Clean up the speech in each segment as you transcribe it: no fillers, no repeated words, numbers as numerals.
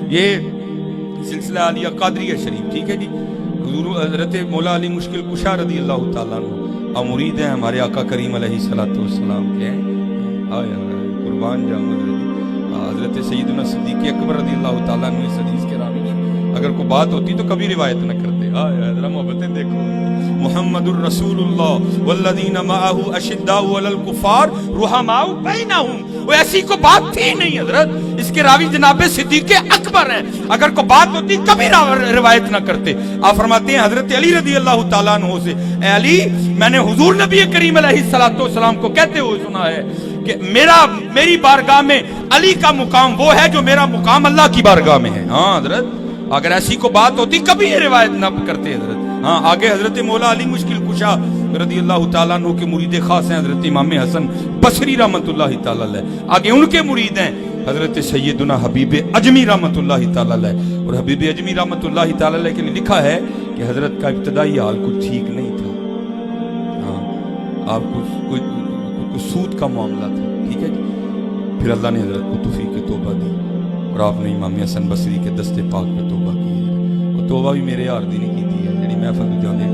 یہ سلسلہ علیہ قادریہ شریف، ٹھیک ہے جی. حضور حضرت مولا علی مشکل کشا رضی اللہ تعالیٰ عنہ اور مرید ہیں ہمارے آقا کریم علیہ السلام کے ہیں. قربان جاؤں حضرت سیدنا صدیق اکبر رضی اللہ تعالیٰ عنہ اس حدیث کے راوی ہیں. اگر کوئی بات ہوتی تو کبھی روایت نہ کرتے. ذرا محبتیں دیکھو. محمد الرسول اللہ والذین معہ اشداء علی الکفار رحماء بینہم. وہ ایسی کو بات تھی نہیں حضرت. اس کے راوی جناب صدیق اکبر ہیں. اگر کوئی بات ہوتی کبھی روایت نہ کرتے. آپ فرماتے ہیں حضرت علی رضی اللہ تعالیٰ عنہ سے، اے علی میں نے حضور نبی کریم علیہ السلام کو کہتے ہوئے سنا ہے کہ میری بارگاہ میں علی کا مقام وہ ہے جو میرا مقام اللہ کی بارگاہ میں ہے. ہاں حضرت اگر ایسی کو بات ہوتی کبھی یہ روایت نہ کرتے حضرت. ہاں آگے حضرت مولا علی مشکل کشا رضی اللہ تعالیٰ عنہ کے مرید خاص ہیں حضرت امام حسن بصری رحمۃ اللہ تعالیٰ علیہ. آگے ان کے مرید ہیں حضرت سیدنا حبیب اجمی رحمۃ اللہ تعالیٰ علیہ. اور حبیب اجمی رحمۃ اللہ تعالیٰ علیہ کے لیے لکھا ہے کہ حضرت کا ابتدائی حال کچھ ٹھیک نہیں تھا. ہاں آپ کوئی سود کا معاملہ تھا، ٹھیک ہے جی. پھر اللہ نے حضرت کو توفیق توبہ دی اور آپ نے امام حسن بصری کے دستے پاک پہ توبہ کی ہے. وہ توبہ بھی میرے یار دی نہیں کی تھی جڑی محفل تو جانے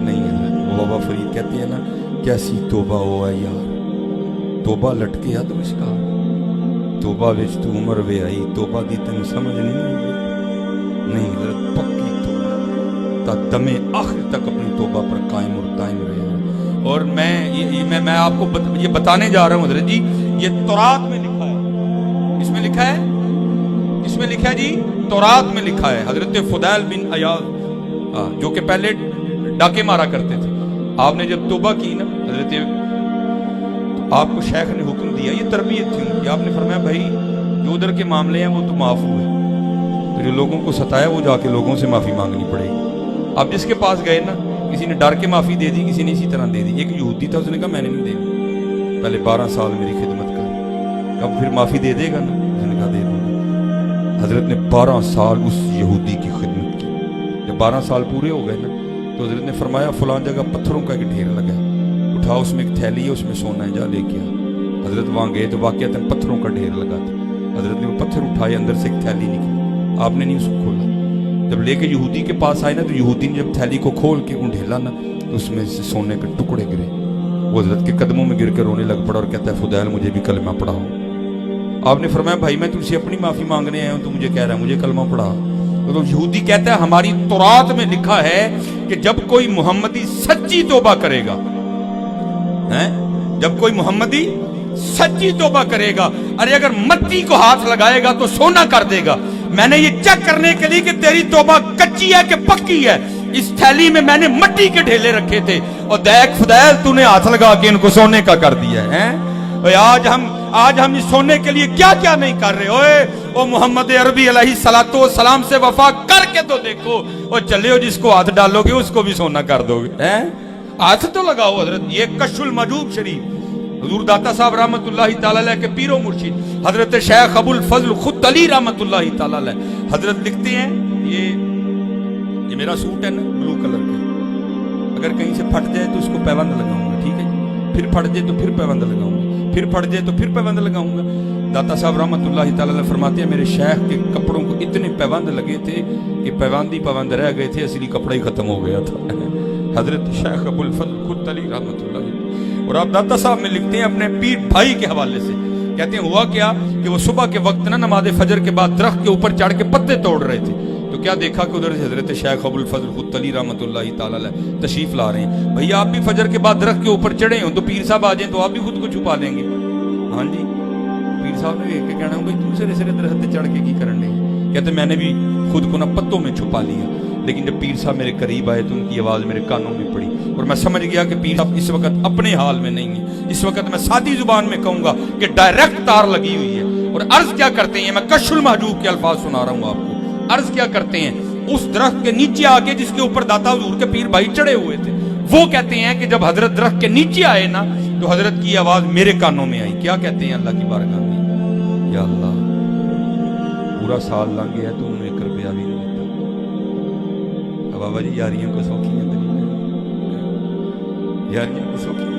نہیں حضرت. وہ بابا فرید کہتے ہیں نا کیسی توبہ ہو ہے یار، توبہ لٹکے یا تو مشکار توبہ وچ تو عمر وے آئی. توبہ دی تینوں سمجھ نہیں حضرت پکی توبہ تا دم آخر تک اپنی توبہ پر قائم اور دائم رہے. اور میں آپ کو یہ بتانے جا رہا ہوں حضرت جی، یہ تورات میں لکھا ہے. اس میں لکھا ہے، اس میں لکھا ہے جی تورات میں لکھا ہے. حضرت فضیل بن عیاض جو کہ پہلے ڈاکے مارا کرتے تھے، آپ نے جب توبہ کی نا حضرت تو آپ کو شیخ نے حکم دیا، یہ تربیت تھی ان کی. آپ نے فرمایا بھائی جو ادھر کے معاملے ہیں وہ تو معاف ہوئے، تو جو لوگوں کو ستایا وہ جا کے لوگوں سے معافی مانگنی پڑے گی. آپ جس کے پاس گئے نا کسی نے ڈر کے معافی دے دی، کسی نے اسی طرح دے دی. ایک یہودی تھا، اس نے کہا میں نے نہیں دینی، پہلے 12 سال میری خدمت کر، اب پھر معافی دے دے گا نا؟ اس نے کہا دے دوں گا. حضرت نے 12 سال اس یہودی کی خدمت کی. جب 12 سال پورے ہو گئے نا تو حضرت نے فرمایا فلاں جگہ پتھروں کا ایک ڈھیر لگا ہے، اٹھاؤ اس میں ایک تھیلی ہے اس میں سونا ہے، جا لے کے آ. حضرت وہاں گئے تو واقعتاً پتھروں کا ڈھیر لگا تھا. حضرت نے وہ پتھر اٹھائے، اندر سے ایک تھیلی نکلی. آپ نے نہیں اس کو کھولا. جب لے کے یہودی کے پاس آئے نا تو یہودی نے جب تھیلی کو کھول کے ڈھیلا نا تو اس میں سے سونے کے ٹکڑے گرے. وہ حضرت کے قدموں میں گر کے رونے لگ پڑا اور کہتا ہے فضیل مجھے بھی کلمہ پڑھاؤ. آپ نے فرمایا بھائی میں تجھ سے اپنی معافی مانگنے آیا ہوں، تو مجھے کہہ رہا ہے مجھے کلمہ پڑھا. تو یہودی کہتا ہے ہماری تورات میں لکھا ہے کہ جب کوئی محمدی سچی توبہ کرے گا، جب کوئی محمدی سچی توبہ کرے گا، ارے اگر مٹی کو ہاتھ لگائے گا تو سونا کر دے گا. میں نے یہ چیک کرنے کے لیے کہ تیری توبہ کچی ہے کہ پکی ہے، اس تھیلی میں نے مٹی کے ڈھیلے رکھے تھے اور دیکھ فضیل تو نے ہاتھ لگا کے ان کو سونے کا کر دیا ہے. آج ہم اس سونے کے لیے کیا کیا نہیں کر رہے. او محمد عربی علیہ السلام سے وفا کر کے تو دیکھو. اور چلے ہو جس کو ہاتھ ڈالو گے اس کو بھی سونا کر دو گے. ہاتھ تو لگاؤ حضرت. یہ کشف المحجوب شریف حضور داتا صاحب رحمت اللہ تعالی علیہ کے پیر و مرشد حضرت شیخ ابو الفضل خود علی رحمت اللہ تعالی علیہ حضرت لکھتے ہیں، یہ میرا سوٹ ہے نا بلو کلر کا، اگر کہیں سے پھٹ جائے تو اس کو پیوند لگاؤں گا، ٹھیک ہے جی. پھر پھٹ جائے تو پھر پیوند لگاؤں گا، پھر پھٹ جائے تو پھر پیوند لگاؤں گا. داتا صاحب رحمت اللہ تعالی علیہ فرماتے ہیں میرے شیخ کے کپڑوں کو اتنے پیوند لگے تھے کہ پیوند رہ گئے تھے، اصلی کپڑا ہی ختم ہو گیا تھا. حضرت شیخ ابو الفضل خود علی رحمت اللہ. اور آپ داتا صاحب میں لکھتے ہیں اپنے پیر بھائی کے حوالے سے، کہتے ہیں ہوا کیا کہ وہ صبح کے وقت نا نماز فجر کے بعد درخت کے اوپر چڑھ کے پتے توڑ رہے تھے. تو کیا دیکھا کہ ادھر سے حضرت شیخ ابو الفضل خود علی رحمت اللہ تعالی علیہ تشریف لا رہے ہیں. بھیا آپ بھی فجر کے بعد درخت کے اوپر چڑھے ہوں تو پیر صاحب آ جائیں تو آپ بھی خود کو چھپا لیں گے. ہاں جی پیر صاحب نے کہ کہنا بھائی دوسرے سرے درخت چڑھ کے کی کرنے. کہتے میں نے بھی خود کو نا پتوں میں چھپا لیا، لیکن جب پیر صاحب میرے قریب آئے تو ان کی آواز میرے کانوں میں پڑی اور میں سمجھ گیا کہ پیر صاحب اس وقت اپنے حال میں نہیں ہیں. اس وقت میں سادی زبان میں کہوں گا کہ ڈائریکٹ تار لگی ہوئی ہے. اور عرض کیا کرتے ہیں، میں کشف المحجوب کے الفاظ سنا رہا ہوں آپ کو. عرض کیا کرتے ہیں، اس درخت کے نیچے آ کے جس کے اوپر داتا حضور کے پیر بھائی چڑھے ہوئے تھے، وہ کہتے ہیں کہ جب حضرت درخت کے نیچے آئے نا تو حضرت کی آواز میرے کانوں میں آئی. کیا کہتے ہیں اللہ کی بارگاہ میں، یا اللہ پورا سال لنگ گیا تو انہوں 1 روپیہ بھی نہیں دیتا. بابا جی یاریوں کو سوکھی ہیں دلیل، یاریوں کو سوکھی ہیں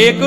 1